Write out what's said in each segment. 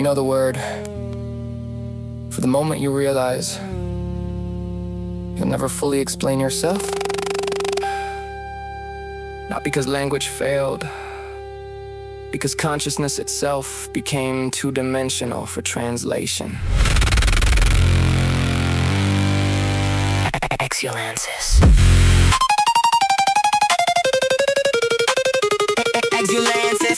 You know the word. For the moment you realize you'll never fully explain yourself. Not because language failed, because consciousness itself became two-dimensional for translation. Exulansis. Exulansis.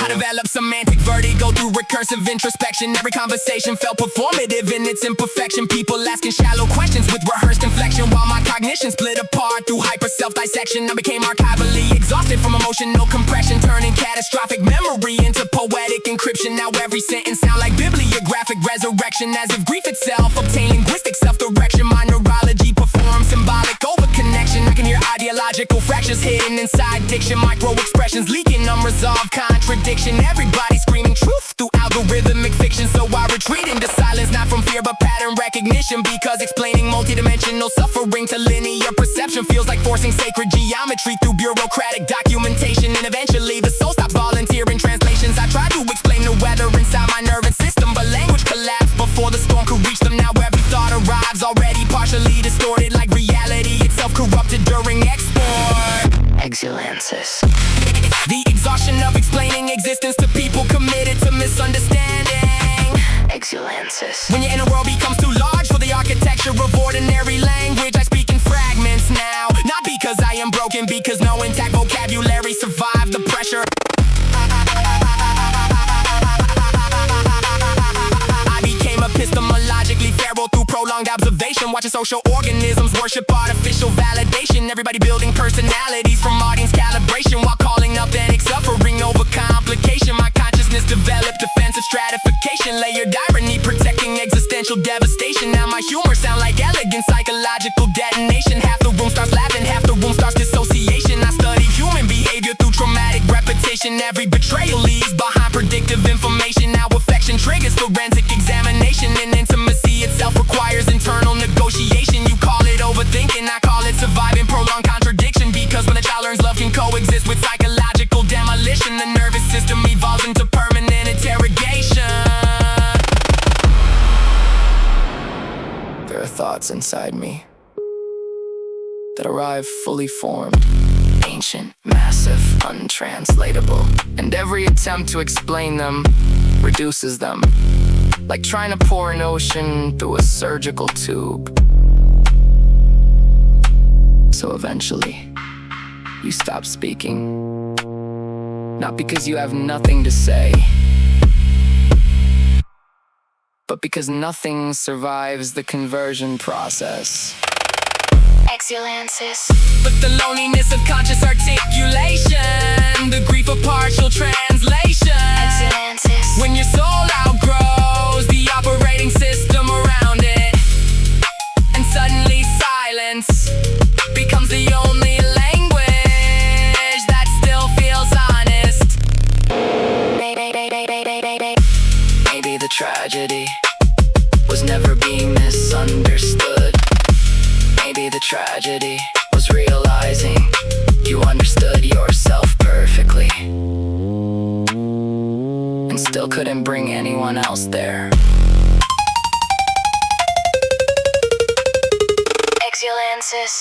I developed semantic vertigo through recursive introspection. Every conversation felt performative in its imperfection. People asking shallow questions with rehearsed inflection, while my cognition split apart through hyper self-dissection. I became archivally exhausted from emotional compression, turning catastrophic memory into poetic encryption. Now every sentence sound like bibliographic resurrection, as if grief itself obtained linguistic self-direction. My neurology performs symbolic over-connection. I can hear ideological fractures hidden inside diction, micro-expressions leaking unresolved contradiction. Everybody screaming truth through algorithmic fiction, so I retreat into silence, not from fear but pattern recognition, because explaining multidimensional suffering to linear perception feels like forcing sacred geometry through bureaucratic documentation. And eventually the soul stops volunteering translations. I try to explain the weather inside my nervous system, but language collapsed before the storm could reach them. Now every thought arrives already partially distorted, like reality itself corrupted during export. Exulansis. The exhaustion of explaining existence to people committed to misunderstanding. Exulansis. When your inner world becomes too large for the architecture of ordinary language, I speak in fragments now. Not because I am broken, because no intact vocabulary survived the pressure. I became epistemologically feral through prolonged observation, watching social organisms worship artificial validation. Everybody building personalities from audience calibration, while calling up panic suffering over complication. My consciousness developed defensive stratification, layered irony protecting existential devastation. Now my humor sound like elegant psychological detonation. Half the room starts laughing, half the room starts dissociation. I study human behavior through traumatic repetition. Every betrayal leaves behind predictive information. Now affection triggers forensic examination, and intimacy itself requires internal negotiation. You call it overthinking, I call it surviving prolonged contradiction, because when a child learns love can coexist with psychological demolition, the nervous system evolves into permanent interrogation. There are thoughts inside me that arrive fully formed, ancient, massive, untranslatable, and every attempt to explain them reduces them, like trying to pour an ocean through a surgical tube. So eventually, you stop speaking, not because you have nothing to say, but because nothing survives the conversion process. Exulansis. But the loneliness of conscious articulation, the grief of partial translation. Exulansis. When your soul outgrows the operating system around it, and suddenly silence becomes the only language that still feels honest. Maybe the tragedy was never being misunderstood. Maybe the tragedy was realizing you understood yourself perfectly, and still couldn't bring anyone else there. Exulansis.